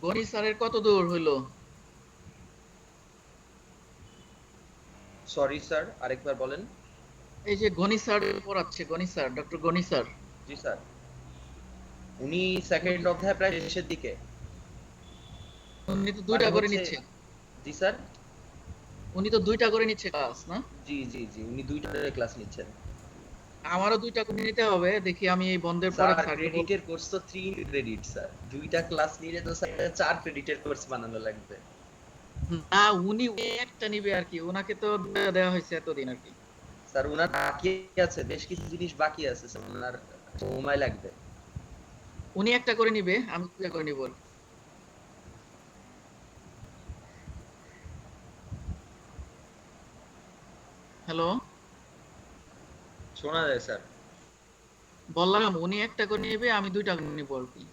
গণি স্যারের কত দূর হইলো? সরি স্যার, আরেকবার বলেন। এই যে গণি স্যার পড়াচ্ছে, Gani sir, doctor Gani sir. জি স্যার, উনি সেকেন্ড উনি অধ্যায় প্রায় শেষের দিকে। উনি তো মানে দুইটা করে হচ্ছে, নিচ্ছে। জি স্যার। উনি তো দুইটা করে নিচ্ছে ক্লাস, না? জি জি জি, উনি দুইটা ক্লাস নিচ্ছেন। আমারও দুইটা করে নিতে হবে, দেখি আমি এই বন্ধের পরে স্যার স্যারকে বলবো। ক্রেডিটের কোর্স তো 3 ক্রেডিট স্যার, দুইটা ক্লাস নিলে তো স্যার 4 ক্রেডিটের কোর্স বানানো লাগবে। না, উনি একটা নিবে আর কি, ওনাকে তো দেওয়া হয়েছে এতদিন আর কি। স্যার ওনার বাকি আছে, বেশ কিছু জিনিস বাকি আছে স্যার, ওনার সময় লাগবে। উনি একটা করে নিবে, আমি দুইটা করে নিব আর কি। হ্যালো, শোনা যায় স্যার। বললাম উনি একটা করে নিবে, আমি দুইটা করে নিব আর কি।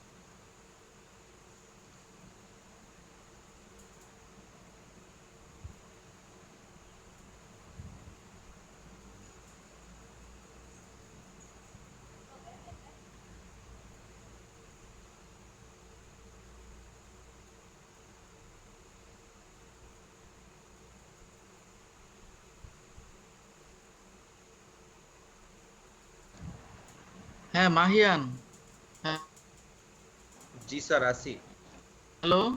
হ্যাঁ মাহিয়ান। হ্যাঁ, জি স্যার, আসি। হ্যালো, জি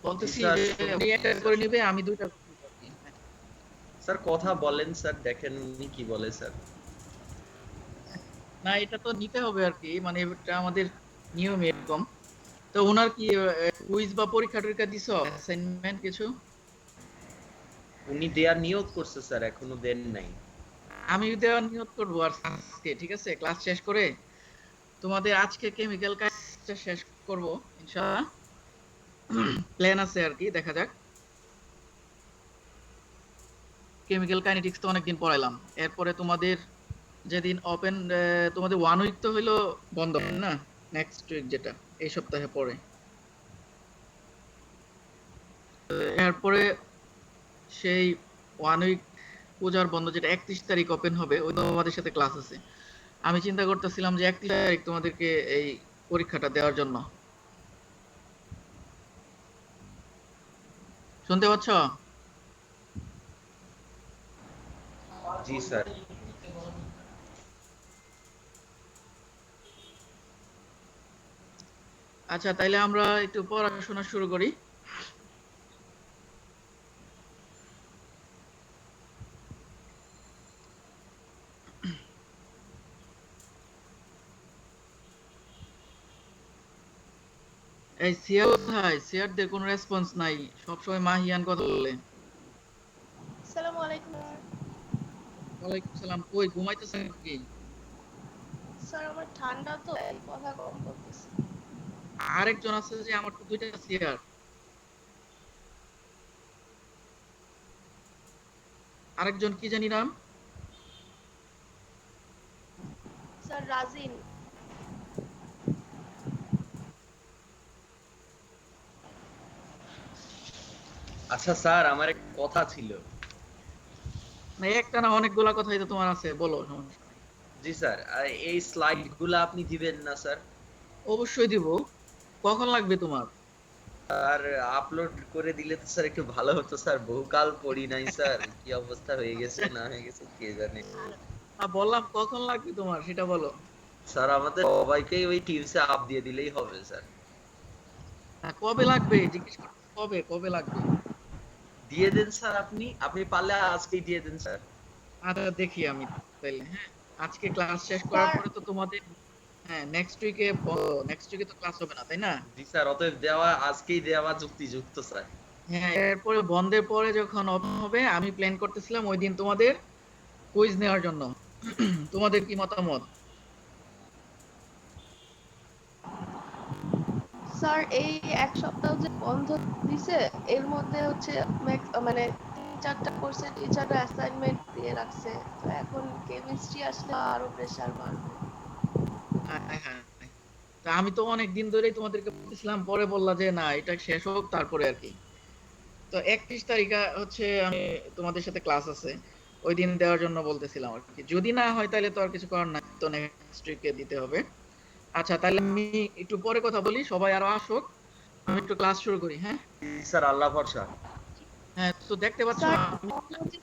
বলতেছি স্যার, যে উনি শুনতেছি একটা স্যার। করে নিবে, আমি দুইটা করে নিব আর কি। হ্যাঁ। স্যার কথা বলেন স্যার, দেখেন উনি কি বলে স্যার। না, এটা তো নিতে হবে আর কি, মানে এটা আমাদের নিয়ম এরকম। তো ওনার কি কুইজ বা পরীক্ষা টরীক্ষা দিছো, অ্যাসাইনমেন্ট কিছু? উনি দেয়ার নিয়ত করছে স্যার, এখনো দেন নাই। আমি দেওয়ার নিয়ত করবো আর আজকে, ঠিক আছে, ক্লাস শেষ করে তোমাদের আজকে কেমিক্যাল কাজটা শেষ করব ইনশাআল্লাহ। প্ল্যান আছে আর কি, দেখা যাক। কেমিক্যাল কাইনেটিক্স তো অনেকদিন পড়াইলাম। এরপরে তোমাদের যেদিন ওপেন, তোমাদের 1 উইক তো হইলো বন্ধ, না? নেক্সট উইক যেটা এই সপ্তাহে পরে, এরপরে সেই 1 উইক পূজার বন্ধ, যেটা 31 তারিখ ওপেন হবে, ওই তোমাদের সাথে ক্লাস আছে। আমি চিন্তা করতেছিলাম যে 31 তারিখ তোমাদেরকে এই পরীক্ষাটা দেওয়ার জন্য। শুনতে পাচ্ছ? জি স্যার। আচ্ছা, তাইলে আমরা একটু পড়াশোনা শুরু করি। এই সিয়ার কোথায়? সিয়ারদের কোনো রেসপন্স নাই, সবসময় মাহিয়ান কথা বলে। আসসালামু আলাইকুম স্যার। ওয়ালাইকুম সালাম। কই ঘুমাইতেছেন নাকি? স্যার আমার ঠান্ডা তো তাই কথা কম বলতেছি। আরেকজন আছে যে, আমার তো দুইটা সিয়ার। আরেকজন কি জানি নাম? স্যার রাজিন। আচ্ছা স্যার, আমার এক কথা ছিল। না, একটা না, অনেকগুলা কথাই তো তোমার আছে, বলো, সমস্যা নাই। জি স্যার, এই স্লাইড গুলা আপনি দিবেন না স্যার? অবশ্যই দিব। কখন লাগবে তোমার? আর আপলোড করে দিলে তো স্যার একটু ভালো হতো স্যার, বহুকাল পড়ি নাই স্যার, কি অবস্থা হয়ে গেছে আচ্ছা, না হয়ে গেছে কে জানে। বললাম কখন লাগবে তোমার সেটা বলো। স্যার আমাদের সবাইকেই ওই টিমসে আপ দিয়ে দিলেই হবে স্যার। কবে লাগবে জিজ্ঞেস করছি, কবে কবে লাগবে? দিয়ে দেন স্যার, আপনি আপনি পারলে আজকেই দিয়ে দেন স্যার। আচ্ছা, দেখি আমি তাইলে। হ্যাঁ, আজকে ক্লাস শেষ করার স্যার পরে তো তোমাদের, হ্যাঁ, নেক্সট উইকে তো ক্লাস হবে না, তাই না? জি স্যার, অতএব দেওয়া আজকেই দেওয়া যুক্তিযুক্ত স্যার। হ্যাঁ, এরপরে বন্ধের পরে যখন ওপেন হবে, আমি প্ল্যান করতেছিলাম ওই দিন তোমাদের কুইজ নেওয়ার জন্য। তোমাদের কি মতামত? স্যার এই এক সপ্তাহ যে বন্ধ দিছে এর মধ্যে হচ্ছে মানে 3-4টা কোর্সের টিচাররা অ্যাসাইনমেন্ট দিয়ে রাখছে। তো এখন কেমিস্ট্রি আসলে আরো প্রেসার বাড়বে। হ্যাঁ, হ্যাঁ। তা আমি তো অনেক দিন ধরেই তোমাদেরকে বলতেছিলাম, পরে বললা যে না, এটা শেষ হোক তারপরে আর কি। তো 31 তারিখ হচ্ছে আমি তোমাদের সাথে ক্লাস আছে, ওই দিন দেওয়ার জন্য বলতেছিলাম আর কি। যদি না হয় তাহলে তো আর কিছু করার নাই, তো নেক্সট উইকে দিতে হবে। আচ্ছা, তাহলে আমি একটু পরে কথা বলি, সবাই আরো আসুক, আমি একটু ক্লাস শুরু করি। হ্যাঁ জি স্যার, আল্লাহ ভরসা। হ্যাঁ, তো দেখতে পাচ্ছ স্যার আমি অন্য যে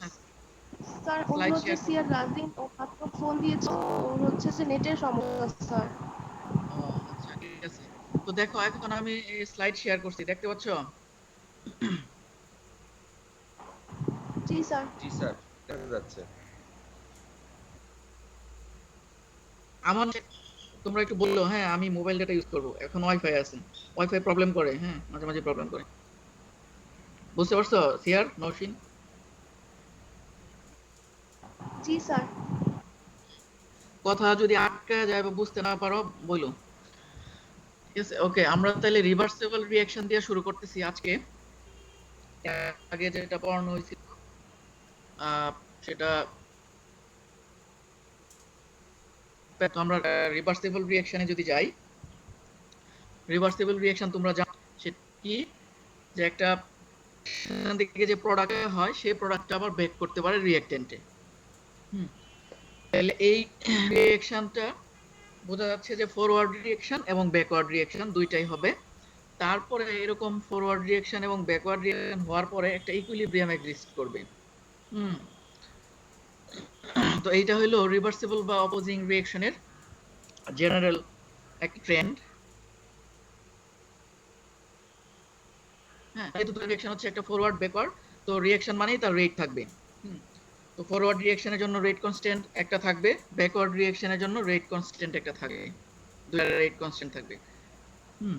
স্যার অন্য স্লাইড যে শেয়ার করছি। সিআর রাজিন ও মাত্র ফোন দিয়েছে, ওর হচ্ছে যে নেটের সমস্যা স্যার। ও আচ্ছা, ঠিক আছে। তো দেখো এখন আমি স্লাইড শেয়ার করছি, দেখতে পাচ্ছ? জি স্যার। জি স্যার, দেখা যাচ্ছে। আমার তোমরা একটু বললো, হ্যাঁ আমি মোবাইল ডাটা ইউজ করবো, এখন ওয়াইফাই আছে, ওয়াইফাই প্রবলেম করে, হ্যাঁ মাঝে মাঝে প্রবলেম করে। বুঝতে পারছো সিয়ার, নওশিন? জি স্যার। কথা যদি আটকা যায় বা বুঝতে না পারো বলো। ঠিক আছে, ওকে, আমরা তাহলে রিভার্সেবল রিঅ্যাকশন দিয়ে শুরু করতেছি আজকে। আগে যেটা পড়ানো হয়েছিল সেটা তো আমরা রিভার্সেবল রিঅ্যাকশনে যদি যাই, রিভার্সেবল রিঅ্যাকশন তোমরা জানো সেটা কি, যে একটা সেখান থেকে যে প্রোডাক্ট হয় সেই প্রোডাক্টটা আবার ব্যাক করতে পারে রিঅ্যাকটেন্টে। হুম, তাহলে এই রিঅ্যাকশনটা বোঝা যাচ্ছে যে ফরওয়ার্ড রিঅ্যাকশন এবং ব্যাকওয়ার্ড রিঅ্যাকশন দুইটাই হবে। তারপরে এরকম ফরওয়ার্ড রিঅ্যাকশন এবং ব্যাকওয়ার্ড রিঅ্যাকশন হওয়ার পরে একটা ইকুইলিব্রিয়াম এক্সিস্ট করবে। হুম, তো এইটা হলো রিভার্সিবল বা অপোজিং রিঅ্যাকশনের জেনারেল একটা ট্রেন্ড। হ্যাঁ, এই দুটো রিঅ্যাকশন হচ্ছে একটা ফরওয়ার্ড ব্যাকওয়ার্ড, তো রিঅ্যাকশন মানেই তার রেট থাকবে। হুম, তো ফরওয়ার্ড রিঅ্যাকশনের জন্য রেট কনস্ট্যান্ট একটা থাকবে, ব্যাকওয়ার্ড রিঅ্যাকশনের জন্য রেট কনস্ট্যান্ট একটা থাকবে, দুইটা রেট কনস্ট্যান্ট থাকবে। হুম,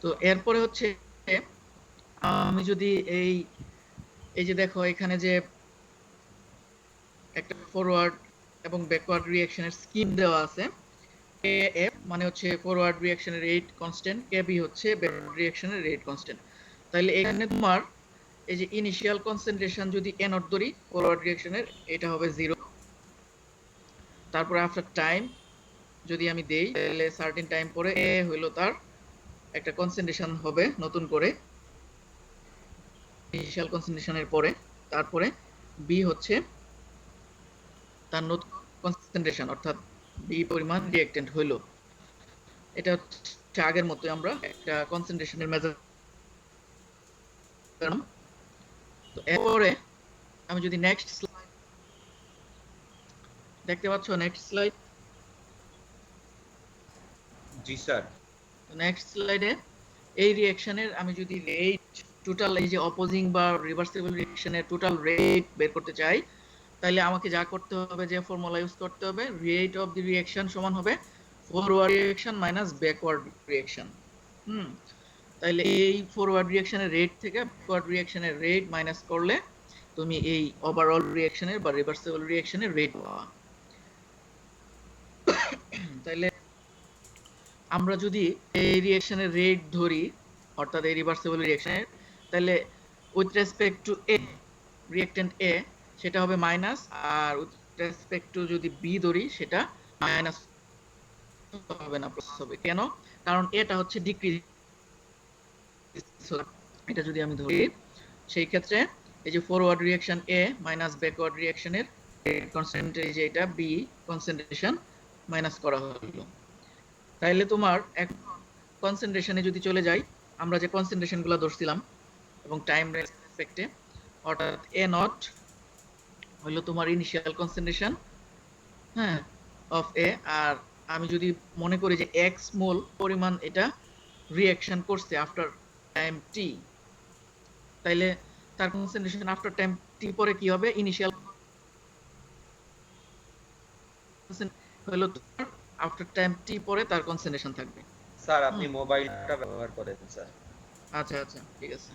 তো এরপরে হচ্ছে আমি যদি এই এই যে দেখো এখানে যে একটা ফরওয়ার্ড এবং ব্যাকওয়ার্ড রিঅ্যাকশনের স্কিম দেওয়া আছে, কে এফ মানে হচ্ছে ফরওয়ার্ড রিঅ্যাকশনের রেট কনস্ট্যান্ট, কে বি হচ্ছে ব্যাকওয়ার্ড রিঅ্যাকশনের রেট কনস্ট্যান্ট। তাহলে এখানে তোমার এই যে ইনিশিয়াল কনসেন্ট্রেশন যদি এ নট ধরি ফরওয়ার্ড রিঅ্যাকশনের, এটা হবে 0। তারপর আফটার টাইম যদি আমি দেই, তাহলে সার্টেন টাইম পরে এ হইলো তার একটা কনসেন্ট্রেশন হবে নতুন করে ইনিশিয়াল কনসেন্ট্রেশনের পরে। তারপরে বি হচ্ছে তার নতুন কনসেন্ট্রেশন, অর্থাৎ বি পরিমাণ রিঅ্যাক্টেন্ট হইলো। এটা হচ্ছে আগের মতো আমরা একটা কনসেন্ট্রেশনের মেজার। তো এরপরে আমি যদি নেক্সট স্লাইড দেখতে পাচ্ছ, নেক্সট স্লাইড, জি স্যার। নেক্সট স্লাইডে এই রিঅ্যাকশনের আমি যদি রেট টোটাল, এই যে অপোজিং বা রিভার্সিবল রিঅ্যাকশনের টোটাল রেট বের করতে চাই, তাহলে আমাকে যা করতে হবে, যে ফর্মুলা ইউজ করতে হবে, রেট অফ দি রিঅ্যাকশন সমান হবে forward reaction minus backward reaction. হুম, তাহলে এই ফরওয়ার্ড রিঅ্যাকশনের রেট থেকে ব্যাকওয়ার্ড রিঅ্যাকশনের রেট মাইনাস করলে তুমি এই ওভারঅল রিঅ্যাকশনের বা রিভার্সিবল রিঅ্যাকশনের রেট পাওয়া। তাহলে আমরা যদি এই রিঅ্যাকশনের রেট ধরি, অর্থাৎ এই রিভার্সিবল রিঅ্যাকশনের, তাহলে with respect to A, reactant A, সেটা হবে মাইনাস, আর উইথ রেসপেক্ট টু যদি বি ধরি সেটা মাইনাস হবে না, প্লাস হবে। কেন? কারণ এটা হচ্ছে ডিক্রিজ। এটা যদি আমি ধরি সেই ক্ষেত্রে এই যে ফরওয়ার্ড রিঅ্যাকশন এ মাইনাস ব্যাকওয়ার্ড রিঅ্যাকশনের কনসেন্ট্রেশন, যে এটা বি কনসেন্ট্রেশন মাইনাস করা হলো। তাইলে তোমার এক কনসেন্ট্রেশনে যদি চলে যাই, আমরা যে কনসেন্ট্রেশন গুলো ধরছিলাম এবং টাইম রেসপেক্টে, অর্থাৎ এ নট হলো তোমার ইনিশিয়াল কনসেন্ট্রেশন, হ্যাঁ, অফ এ। আর আমি যদি মনে করি যে এক্স মোল পরিমাণ এটা রিঅ্যাকশন করছে আফটার টাইম টি, তাইলে তার কনসেন্ট্রেশন আফটার টাইম টি পরে কি হবে, ইনিশিয়াল হলো তোমার আফটার টাইম টি পরে তার কনসেন্ট্রেশন থাকবে। স্যার আপনি হুম, মোবাইলটা ব্যবহার করেন স্যার। আচ্ছা আচ্ছা, ঠিক আছে।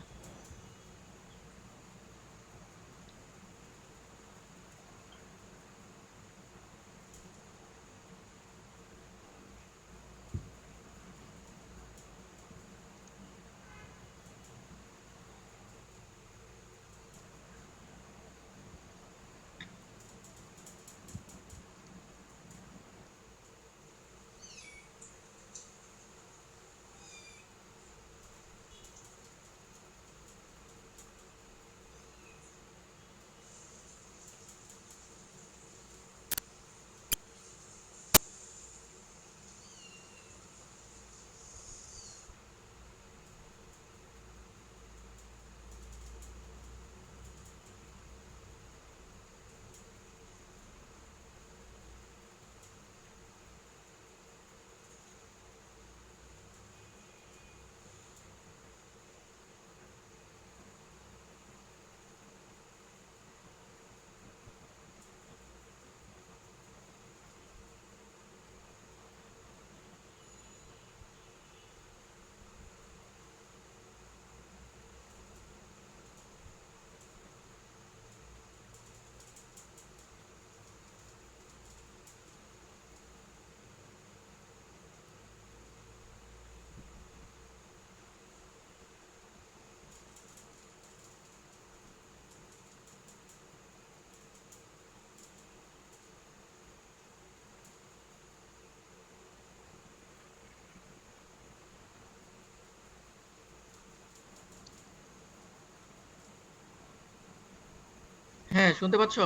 হ্যাঁ, শুনতে পাচ্ছ?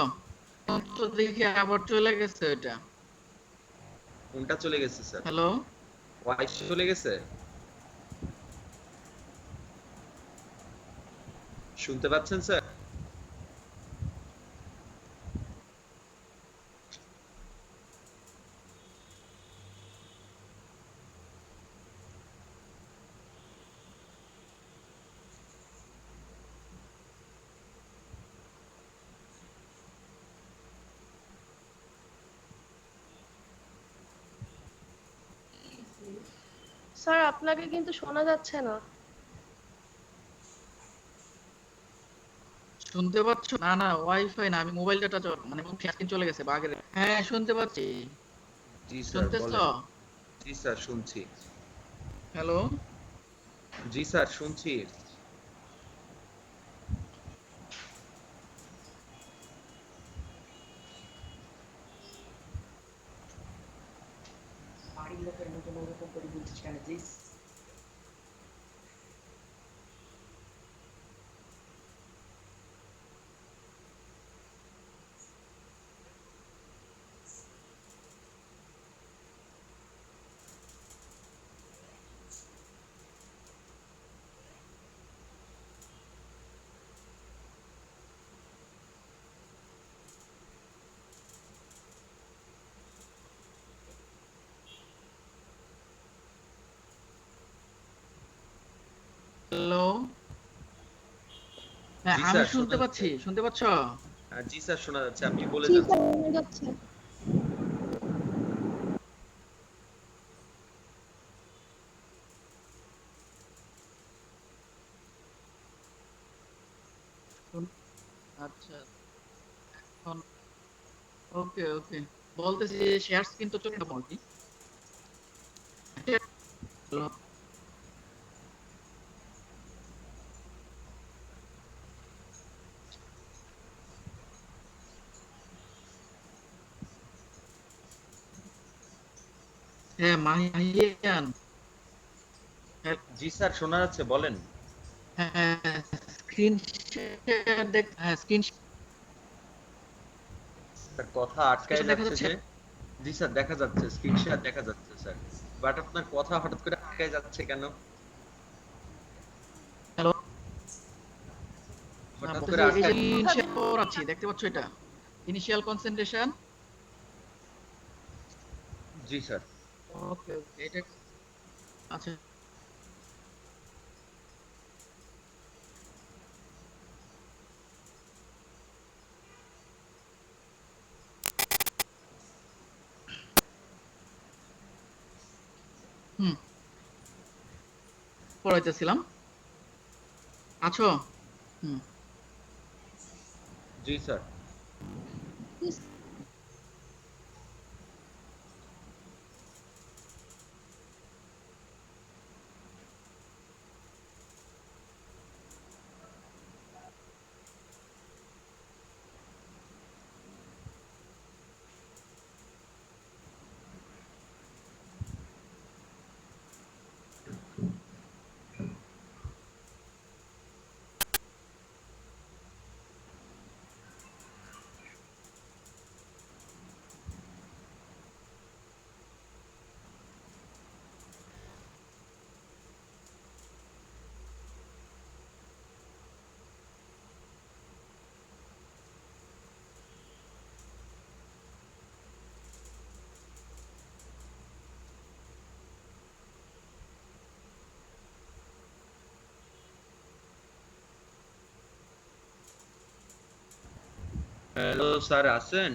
তো দেখি আবার চলে গেছে এটা। কোনটা চলে গেছে স্যার? হ্যালো? ভয়েস চলে গেছে? শুনতে পাচ্ছেন স্যার? স্যার আপনাকে কিন্তু শোনা যাচ্ছে না। শুনতে পাচ্ছ? না, না, ওয়াইফাই না, আমি মোবাইল ডাটা মানে স্ক্রিন চলে গেছে বাগের। হ্যাঁ, শুনতে পাচ্ছি। জি স্যার শুনতেছ? বলেন। জি স্যার শুনছি। হ্যালো? জি স্যার শুনছি। বাড়ির লোকের মতন ওরকম করে বলছিস কেন জিস? হ্যালো? হ্যাঁ, জি আমি স্যার শোনা শুনতে যাচ্ছে। পাচ্ছি। শুনতে পাচ্ছ? জি স্যার শোনা যাচ্ছে, আপনি বলে জি যান স্যার স্যার। শোনা যাচ্ছে। শুন- আচ্ছা, এখন ওকে, ওকে। বলতেছি যে শেয়ারস কিন্তু চলে যাবো আর কি। হ্যালো? হ্যাঁ, মাহিয়ান। হ্যাঁ, জি স্যার শোনা যাচ্ছে, বলেন। হ্যাঁ, স্ক্রিন শেয়ার হ্যাঁ, স্ক্রিন স্যার কথা আটকায় দেখা যাচ্ছে যাচ্ছে। যে। জি স্যার দেখা যাচ্ছে, স্ক্রিন শেয়ার দেখা যাচ্ছে স্যার। বাট আপনার কথা হঠাৎ করে আটকায় যাচ্ছে কেন? হ্যালো? না, হঠাৎ করে বলতেছি এই যে আটকায়। কথা ইনিশিয়াল দিন। পাওয়ার আছে, দেখতে পাচ্ছ এটা? Initial concentration. জি স্যার। ওকে, ওকে, এটা আচ্ছা। হুম, পড়াইতেছিলাম। আছো? হুম। জি স্যার। হ্যালো স্যার আছেন?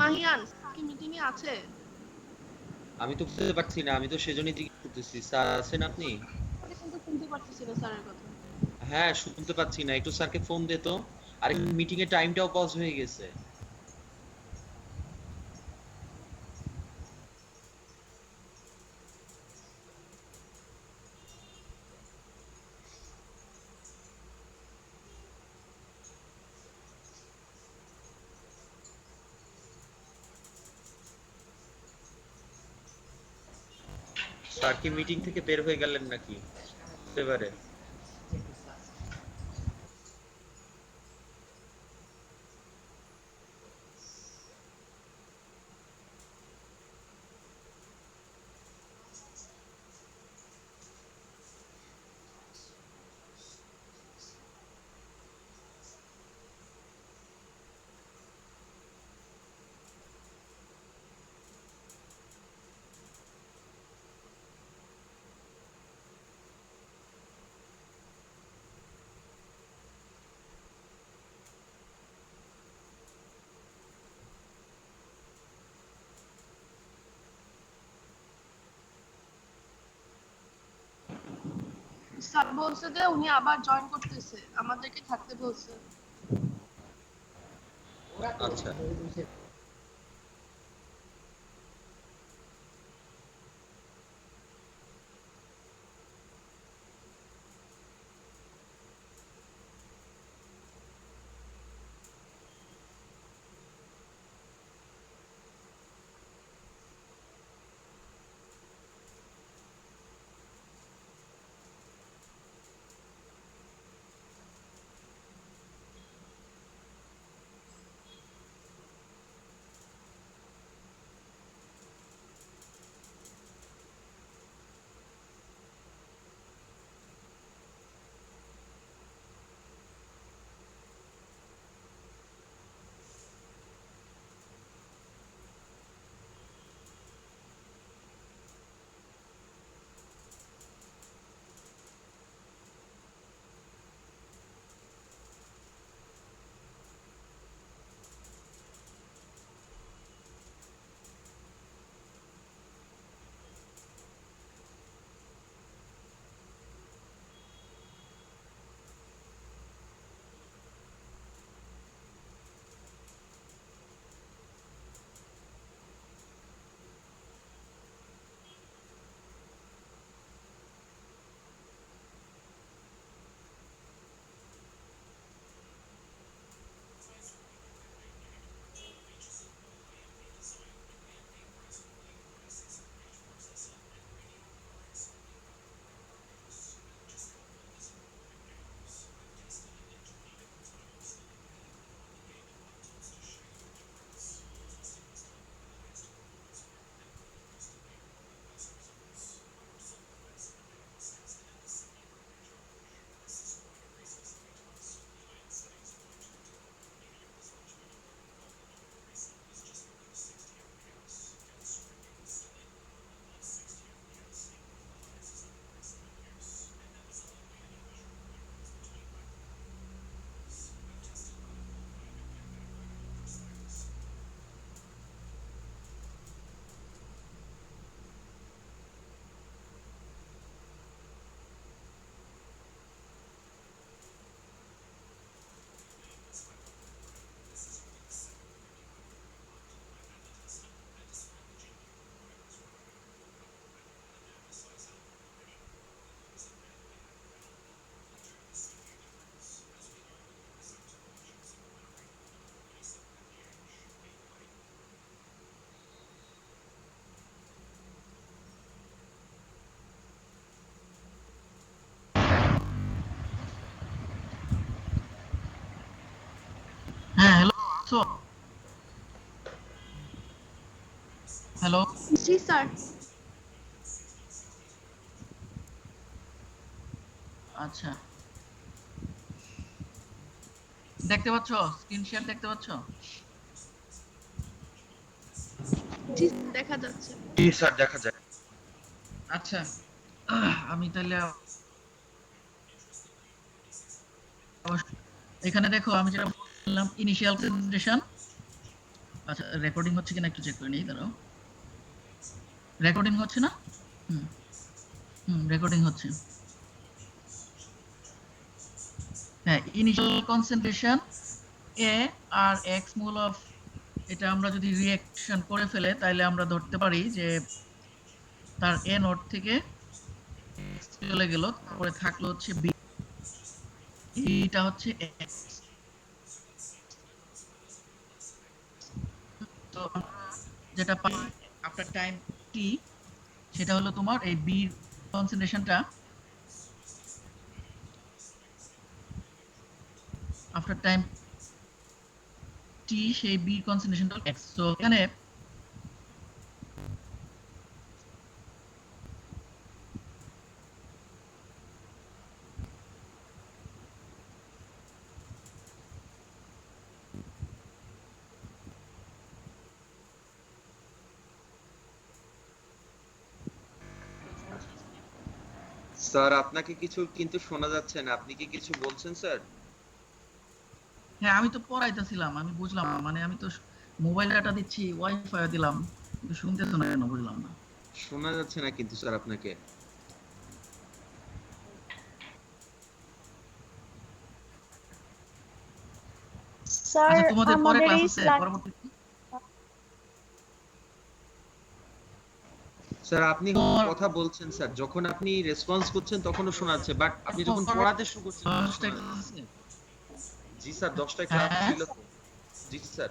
মাহিয়ান কি মিটিং এ আছে? আমি তো বুঝতে পারছি না, আমি তো সেজন্যই জিজ্ঞেস করতেছি, স্যার আছেন আপনি? আমি কিন্তু শুনতে পারতেছি না স্যারের কথা। হ্যাঁ শুনতে পাচ্ছি না, একটু স্যারকে ফোন দে তো। আর মিটিং এর টাইমটাও পজ হয়ে গেছে। স্যার কি মিটিং থেকে বের হয়ে গেলেন নাকি এবারে? স্যার বলছে যে উনি আবার জয়েন করতেছে, আমাদেরকে থাকতে বলছে। ওরা তো আচ্ছা বুঝে হ্যাঁ, হ্যালো, আছো? হ্যালো, জি স্যার। আচ্ছা, দেখতে পাচ্ছ? স্ক্রিন শেয়ার দেখতে পাচ্ছ? জি দেখা যাচ্ছে। জি স্যার দেখা যায়। আচ্ছা, আমি তাহলে এখানে দেখো আমি যেটা বললাম ইনিশিয়াল প্রেজেন্টেশন। আচ্ছা, রেকর্ডিং হচ্ছে কিনা একটু চেক করে নিই, দাঁড়াও। রেকর্ডিং হচ্ছে না? হুম, রেকর্ডিং হচ্ছে। হ্যাঁ, ইনিশিয়াল কনসেন্ট্রেশন এ আর এক্স মোল অফ, এটা আমরা যদি রিঅ্যাকশন করে ফেলে তাহলে আমরা ধরতে পারি যে তার এ নোড থেকে X চলে গেল, তারপরে থাকলো হচ্ছে বি, এটা হচ্ছে এক্স। তো আমরা যেটা পাই আফটার টাইম টি, সেটা হলো তোমার এই বি কনসেন্ট্রেশনটা আফটার টাইম টি, সেই বি কনসেন্ট্রেশনটা এক্স। সো এখানে স্যার আপনাকে কিছু কিন্তু শোনা যাচ্ছে না, আপনি কি কিছু বলছেন স্যার? হ্যাঁ, আমি তো পড়াইতেছিলাম, আমি বুঝলাম না। মানে আমি তো মোবাইল ডাটা দিচ্ছি, ওয়াইফাই দিলাম, কিন্তু শুনতেছো না কেন বুঝলাম না। শোনা যাচ্ছে না কিন্তু স্যার আপনাকে। স্যার আচ্ছা, তোমাদের পরে আমাদের ক্লাস এই আছে স্লাইড পরবর্তীতে? স্যার আপনি তোমার কথা বলছেন স্যার, যখন আপনি রেসপন্স করছেন তখনও শোনা যাচ্ছে, বাট আপনি যখন পড়াতে শুরু করছেন তখন 10টা শোনা ক্লাস যাচ্ছে না। আছে? জি স্যার, 10টায় ক্লাস হ্যাঁ, ছিল তো। জি স্যার,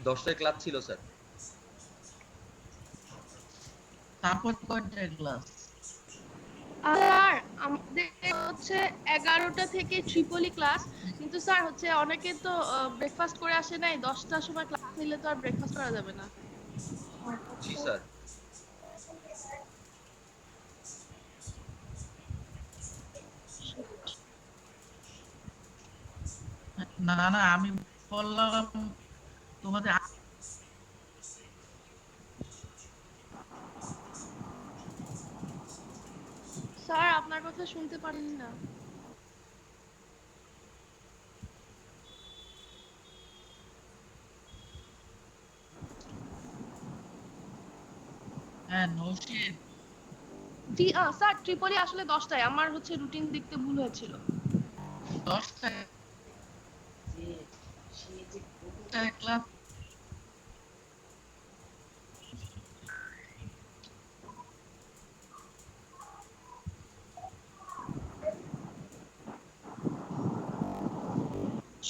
10টায় ক্লাস ছিল স্যার। তারপর কয়টায় ক্লাস? স্যার আমাদের হচ্ছে 11টা থেকে ট্রিপলি ক্লাস, কিন্তু স্যার হচ্ছে অনেকে তো ব্রেকফাস্ট করে আসে নাই, 10টার সময় ক্লাস নিলে তো আর ব্রেকফাস্ট করা যাবে না। জি স্যার। না না, আমি বললাম তোমাদের স্যার আপনার কথা শুনতে পারেন না। হ্যাঁ নৌশিদ, স্যার ট্রিপলি আসলে 10টায়, আমার হচ্ছে রুটিন দেখতে ভুল হয়েছিল। 10টায় যে সে যে কত ক্লাস।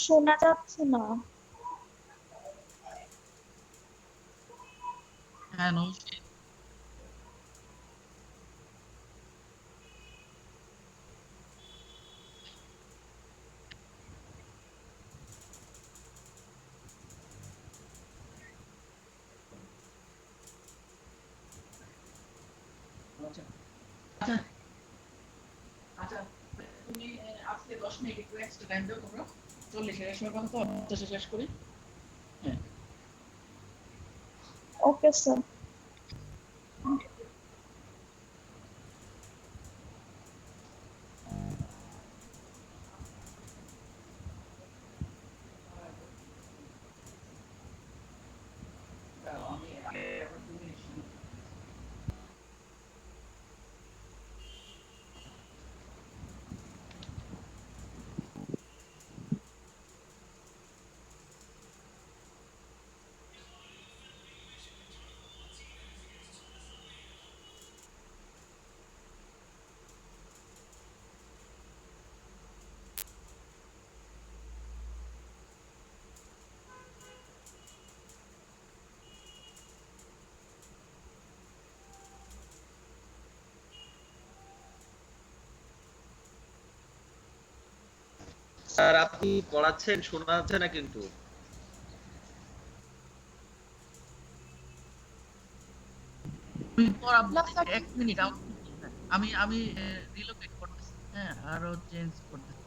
শোনা যাচ্ছে না। হ্যাঁ নৌশিদ, আচ্ছা আচ্ছা আচ্ছা, তুমি আজকে 10 মিনিট একটু এক্সট্রা টাইম দাও তোমরা। 40 সময় পর্যন্ত 50 শেষ করি। হ্যাঁ, ওকে স্যার। দাও, আমি একবার 2 মিনিট শুনি। স্যার আপনি পড়াচ্ছেন, শোনা যাচ্ছে না কিন্তু। তুমি পড়াবো, না স্যার, 1 মিনিট আমি আমি রিলোকেট করতেছি, হ্যাঁ আরো চেঞ্জ করতেছি।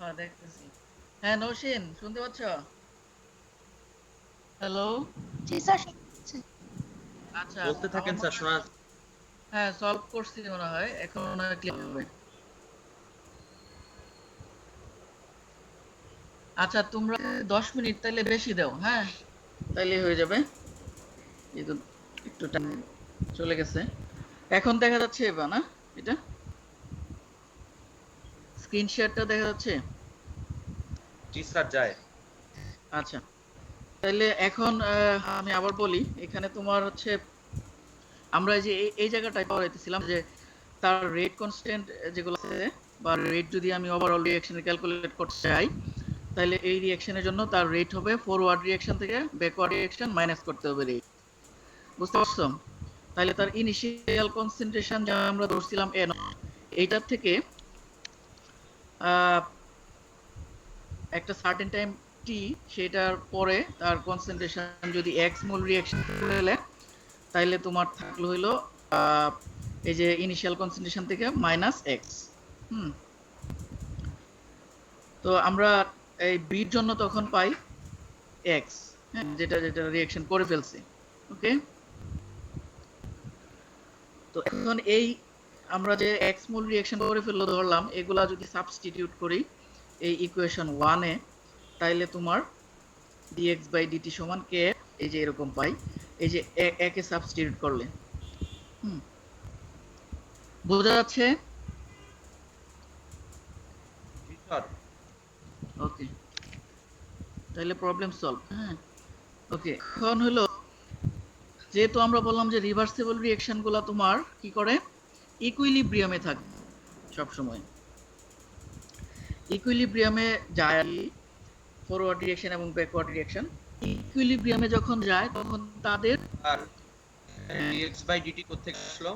হ্যাঁ দেখতেছি। হ্যাঁ নৌশিন, শুনতে পাচ্ছ? হ্যালো। জি স্যার। আচ্ছা, বলতে আমার থাকেন মনে স্যার, হয় শোনা। হ্যাঁ সলভ করছি মনে হয়, এখন মনে হয় ক্লিয়ার হবে। আচ্ছা তোমরা 10 মিনিট তাইলে বেশি দাও, হ্যাঁ তাইলে হয়ে যাবে। এই তো একটু টাইম চলে গেছে। এখন দেখা যাচ্ছে এবার না, এটা স্ক্রিন শেয়ারটা দেখা যাচ্ছে। জি স্যার, যায়। আচ্ছা, তাহলে এখন আমি আবার বলি, এখানে তোমার হচ্ছে আমরা এই যে এই জায়গাটায় পড়াইতেছিলাম যে তার রেট কনস্ট্যান্ট যেগুলো আছে, বা রেট যদি আমি ওভারঅল রিঅ্যাকশনে ক্যালকুলেট করতে চাই, তাহলে এই রিঅ্যাকশনের জন্য তার রেট হবে ফরওয়ার্ড রিঅ্যাকশন থেকে ব্যাকওয়ার্ড রিঅ্যাকশন মাইনাস করতে হবে রেট। বুঝতে পারছো? তাহলে তার ইনিশিয়াল কনসেন্ট্রেশন যা আমরা ধরছিলাম n, এইটার থেকে আহ, একটা সার্টেন টাইম t, সেটার পরে তার কনসেন্ট্রেশন যদি x মোল রিঅ্যাকশন হলে, তাইলে তোমার থাকলো হইলো আহ, এই যে ইনিশিয়াল কনসেন্ট্রেশন থেকে মাইনাস এক্স। হুম, তো আমরা এই বির জন্য তখন পাই এক্স, হ্যাঁ, যেটা যেটা রিঅ্যাকশন করে ফেলছে। ওকে, তো এখন এই আমরা যে এক্স মোল রিঅ্যাকশন করে ফেললো ধরলাম, এগুলা যদি সাবস্টিটিউট করি এই ইকুয়েশন 1 এ, তাইলে তোমার dx বাই dt সমান k, এই যে এরকম পাই, এই যে একে সাবস্টিটিউট করলে। হুম, বোঝা যাচ্ছে? জি স্যার। ওকে, তাহলে প্রবলেম সলভ। হ্যাঁ, ওকে, এখন হলো যেহেতু আমরা বললাম যে রিভার্সিবল রিঅ্যাকশন গুলা তোমার কি করে, ইকুইলিব্রিয়ামে থাকে সব সময়। ইকুইলিব্রিয়ামে যায় ফরওয়ার্ড রিঅ্যাকশন এবং ব্যাকওয়ার্ড রিঅ্যাকশন। ইকুইলিব্রিয়ামে যখন যায় তখন তাদের আর ডিএক্স বাই ডিটি কোত্থেকে আসলো?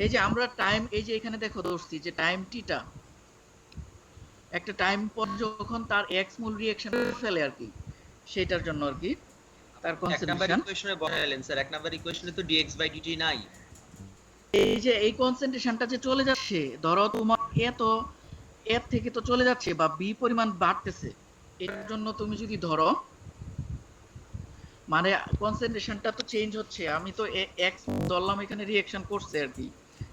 এই যে আমরা টাইম, এই যে এখানে দেখো ধরছি যে টাইম টিটা, একটা টাইম পর যখন তার এক্স মোল রিঅ্যাকশন ফেলে আর কি, সেটার জন্য আর কি তার এক নাম্বার কনসেন্ট্রেশন। ইকুয়েশনে বসাইলেন স্যার, এক নাম্বার ইকুয়েশনে তো ডিএক্স বাই ডিটি নাই। এই যে এই কনসেন্ট্রেশনটা যে চলে যাচ্ছে, ধরো তোমার এত এর থেকে তো চলে যাচ্ছে বা বি পরিমাণ বাড়তেছে, এর জন্য তুমি যদি ধরো মানে কনসেন্ট্রেশনটা তো চেঞ্জ হচ্ছে, আমি তো এক্স ধরলাম, এখানে রিঅ্যাকশন করছে আর কি।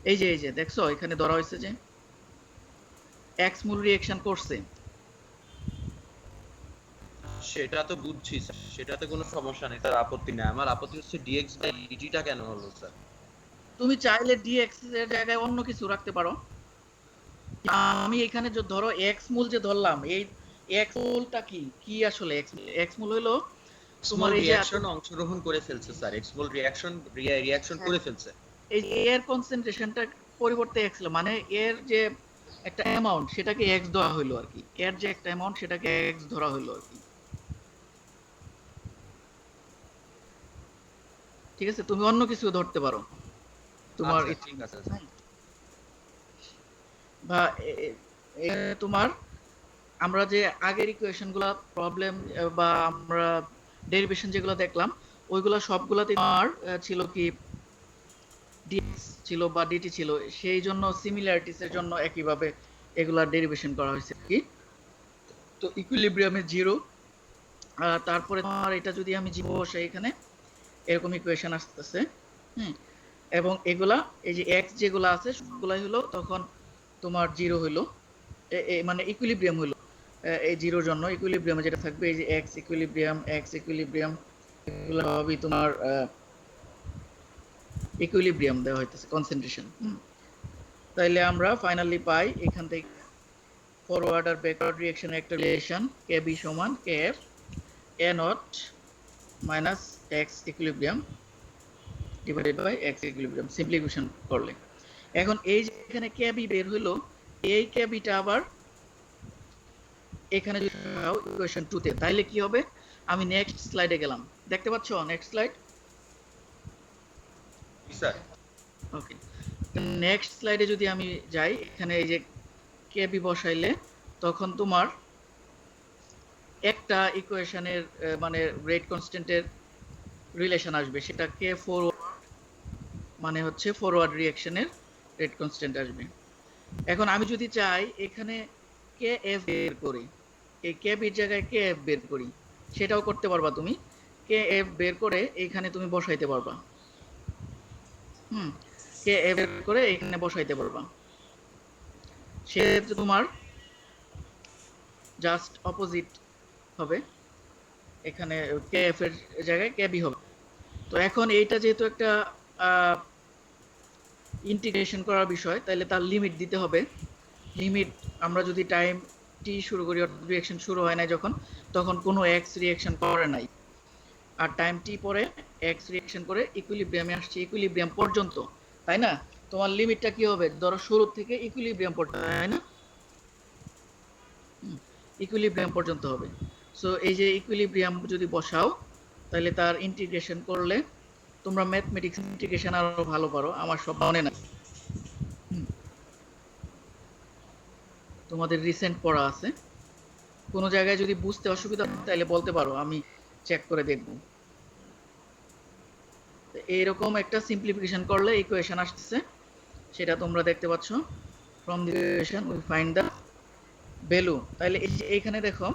এই যে দেখছো এখানে ধরা হয়েছে যে এক্স মূল রিঅ্যাকশন করছে। সেটা তো বুঝছি স্যার, সেটাতে কোনো সমস্যা নেই, তার আপত্তি নেই। আমার আপত্তি হচ্ছে ডিএক্স বাই ডিটিটা কেন হলো স্যার? তুমি চাইলে ডিএক্স এর জায়গায় অন্য কিছু রাখতে পারো। আমি এখানে যে ধরো এক্স মূল যে ধরলাম, এই এক্স মূলটা কি কি আসলে এক্স এক্স মূল হলো তোমার স্মল এই যে রিঅ্যাকশন অংশগ্রহণ করে ফেলছে স্যার, এক্সমল রিঅ্যাকশন রিঅ্যাকশন করে ফেলছে। এই যে এর কনসেন্ট্রেশনটা পরিবর্তে এক্স, মানে এর যে একটা অ্যামাউন্ট সেটাকে এক্স ধরা হইলো আর কি, এর যে একটা অ্যামাউন্ট সেটাকে এক্স ধরা হইলো আর কি। ঠিক আছে, তুমি অন্য কিছু ধরতে পারো তোমার আচ্ছা ইচ্ছে ঠিক আছে মতো, স্যার। হ্যাঁ? বা তোমার আমরা যে আগের ইকুয়েশন গুলা প্রবলেম বা আমরা ডেরিভেশন যেগুলো দেখলাম, ওইগুলা সবগুলাতে তোমার ছিল কি ডিএক্স ছিল বা ডিটি ছিল, সেই জন্য সিমিলারিটিস এর জন্য একইভাবে এগুলা ডেরিভেশন করা হয়েছে কি। তো ইকুইলিব্রিয়ামে জিরো, তারপরে তোমার এটা যদি আমি জিরো বসাই এখানে, এরকম ইকুয়েশন আসতেছে। হুম, এবং এগুলা এই যে এক্স যেগুলো আছে সবগুলাই হলো তখন তোমার জিরো হইলো, মানে ইকুইলিব্রিয়াম হইলো। এই জিরোর জন্য ইকুইলিব্রিয়ামে যেটা থাকবে এই যে এক্স ইকুইলিব্রিয়াম এগুলো সবই তোমার ইকুইলিব্রিয়াম দেওয়া হইতেছে কনসেন্ট্রেশন। তাইলে আমরা ফাইনালি পাই এখান থেকে ফরওয়ার্ড আর ব্যাকওয়ার্ড রিঅ্যাকশনের একটা রিলেশন কে বি সমান K F A naught minus x equilibrium divided by x equilibrium, simplification করলে। এখন এই যে এখানে কে বি বের হইলো, এই কে বিটা আবার এখানে যদি ইকুয়েশন 2 তে, তাইলে কি হবে, আমি নেক্সট স্লাইডে গেলাম, দেখতে পাচ্ছ নেক্সট স্লাইড। জি স্যার। ওকে, নেক্সট স্লাইডে যদি আমি যাই, এখানে এই যে কে বি বসাইলে তখন তোমার একটা ইকুয়েশনের মানে রেট কনস্ট্যান্টের রিলেশন আসবে, সেটা কে ফরওয়ার্ড মানে হচ্ছে ফরওয়ার্ড রিঅ্যাকশনের রেট কনস্ট্যান্ট আসবে। এখন আমি যদি চাই এখানে কে এফ বের করি, এই কে বির জায়গায় কে এফ বের করি, সেটাও করতে পারবা তুমি। কে এফ বের করে এখানে তুমি বসাইতে পারবা। হুম, কে এফ বের করে এখানে বসাইতে পারবা। সেক্ষেত্রে তোমার জাস্ট অপোজিট হবে, এখানে কে এফ এর জায়গায় কে বি হবে। তো এখন এইটা যেহেতু একটা ইন্টিগ্রেশন করার বিষয়, তাহলে তার লিমিট দিতে হবে। লিমিট আমরা যদি টাইম টি শুরু করি, রিঅ্যাকশন শুরু হয় না যখন, তখন কোনো এক্স রিঅ্যাকশন করে নাই, আর টাইম টি পরে এক্স রিঅ্যাকশন করে ইকুইলিব্রিয়ামে আসছে, ইকুইলিব্রিয়াম পর্যন্ত, তাই না? তোমার লিমিটটা কি হবে? ধরো শুরু থেকে ইকুইলিব্রিয়াম পর্যন্ত, তাই না? ইকুইলিব্রিয়াম পর্যন্ত হবে। সো এই যে ইকুইলিব্রিয়াম যদি বসাও, তাহলে তার ইন্টিগ্রেশন করলে, তোমরা ম্যাথমেটিক্স ইন্টিগ্রেশন আরো ভালো পারো, আমার সব মনে নাই, তোমাদের রিসেন্ট পড়া আছে। কোনো জায়গায় যদি বুঝতে অসুবিধা হয় তাহলে বলতে পারো, আমি চেক করে দেখব। এইরকম একটা সিম্পলিফিকেশন করলে ইকুয়েশন আসছে, সেটা তোমরা দেখতে পাচ্ছ। From the equation we find the value. তাহলে এইখানে দেখো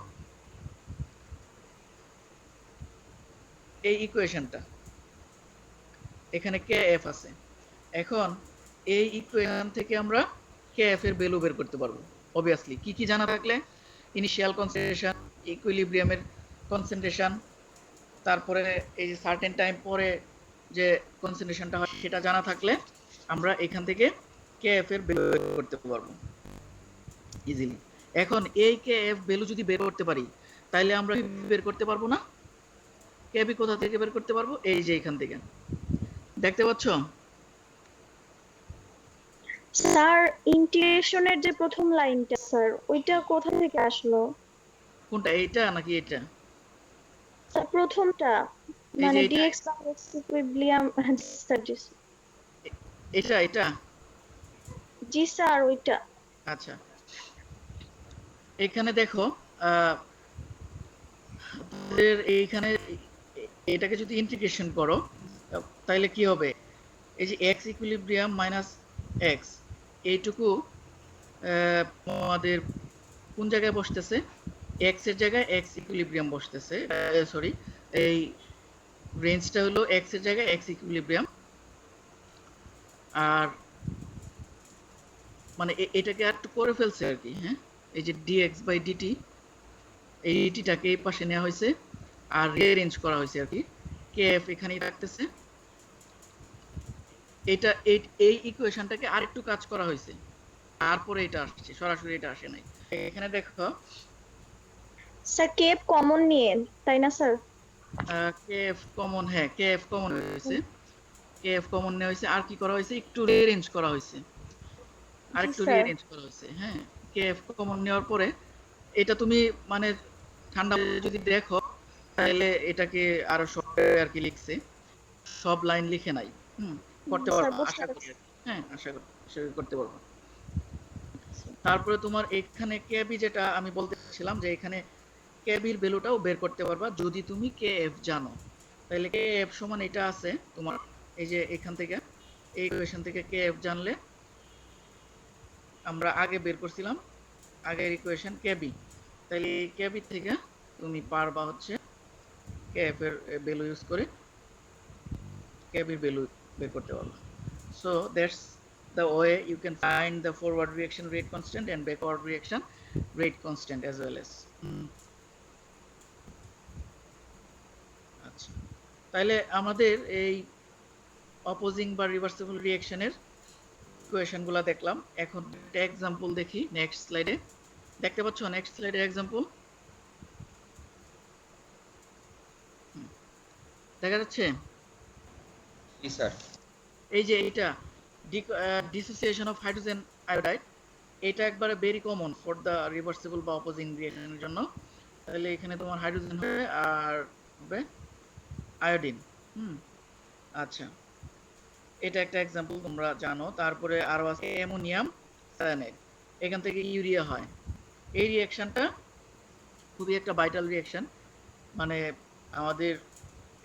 এই ইকুয়েশনটা, এখানে কে এফ আছে। এখন এই ইকুয়েশন থেকে আমরা কে এফ এর ভ্যালু বের করতে পারবো অবভিয়াসলি। কি কি জানা থাকলে? ইনিশিয়াল কনসেন্ট্রেশন, ইকুইলিব্রিয়ামের কনসেন্ট্রেশন, তারপরে এই যে সার্টেন টাইম পরে যে কনসেন্ট্রেশনটা হয় সেটা জানা থাকলে আমরা এখান থেকে কে এফ এর ভ্যালু বের করতে পারবো ইজিলি। এখন এই কে এফ ভ্যালু যদি বের করতে পারি, তাহলে আমরা বের করতে পারবো না? কে বি কোথা থেকে বের করতে পারবো? এই যে এখান থেকে, দেখতে পাচ্ছ? স্যার ইন্টিগ্রেশনের যে প্রথম লাইনটা স্যার ওইটা কোথা থেকে আসলো? কোনটা, এইটা নাকি এটা? স্যার প্রথমটা, এই মানে যে এটা, d x by x equilibrium. Sir জি এটা এটা জি স্যার ওইটা। আচ্ছা, এখানে দেখো এইখানে এটাকে যদি ইন্টিগ্রেশন করো, তাহলে কি হবে? এই যে এক্স ইকুইলিব্রিয়াম মাইনাস এক্স, এইটুকু আমাদের কোন জায়গায় বসতেছে? এক্স এর জায়গায় এক্স ইকুইলিব্রিয়াম বসতেছে, সরি, এই রেঞ্জটা হলো এক্স এর জায়গায় এক্স ইকুইলিব্রিয়াম। আর মানে এটাকে একটু করে ফেলছে আর কি, হ্যাঁ। এই যে dx বাই dt, এই dt-টাকে এই পাশে নেওয়া হয়েছে আর রিঅ্যারেঞ্জ করা হয়েছে আর কি, kf এখানেই রাখতেছে। এটা এই ইকুয়েশনটাকে আরেকটু কাজ করা হয়েছে, তারপরে এটা আসছে, সরাসরি এটা আসে নাই। এখানে দেখো স্যার কেপ কমন নিয়ে, তাই না স্যার? kf কমন, হ্যাঁ kf কমন হয়েছে, kf কমন নেওয়া হয়েছে। আর কি করা হয়েছে? একটু রিঅ্যারেঞ্জ করা হয়েছে, জি আরেকটু স্যার। রিঅ্যারেঞ্জ করা হয়েছে, হ্যাঁ। kf কমন নেওয়ার পরে এটা তুমি মানে ঠান্ডা যদি দেখো, তাহলে এটাকে আরো সব আর কি লিখছে, সব লাইন লিখে নাই। করতে স্যার পারবো বুঝতে আশা করি, পারছি। হ্যাঁ আশা করি করতে পারবো। তারপরে তোমার এখানে কেবি, যেটা আমি বলতেছিলাম যে এখানে কেবির ভ্যালুটাও বের করতে পারবা যদি তুমি কেএফ জানো। তাহলে কেএফ সমান এটা আছে তোমার, এই যে এখান থেকে এই ইকুয়েশন থেকে কেএফ জানলে, আমরা আগে বের করছিলাম আগের ইকুয়েশন কেবি, তাহলে এই কেবি থেকে তুমি পারবা হচ্ছে কেএফ এর ভ্যালু ইউজ করে কেবির ভ্যালু বের করতে পারবা। So that's the way you can find the forward reaction rate constant and backward reaction rate constant as well as আচ্ছা, তাহলে আমাদের এই অপোজিং বা রিভার্সিবল রিঅ্যাকশনের ইকুয়েশনগুলো দেখলাম। এখন একটা एग्जांपल দেখি নেক্সট স্লাইডে। দেখতে পাচ্ছ নেক্সট স্লাইডের एग्जांपल দেখা যাচ্ছে? জি স্যার। এই যে এটা ডিসোসিয়েশন অফ হাইড্রোজেন আয়োডাইড, এটা একবারে very common for the reversible বা অপোজিং রিঅ্যাকশনের জন্য। তাহলে এখানে তোমার হাইড্রোজেন হবে আর হবে আয়োডিন। আচ্ছা, এটা একটা एग्जांपल তোমরা জানো। তারপরে আরো আছে অ্যামোনিয়াম সায়ানাইড, এখান থেকে ইউরিয়া হয়। এই রিঅ্যাকশনটা খুবই একটা ভাইটাল রিঅ্যাকশন, মানে আমাদের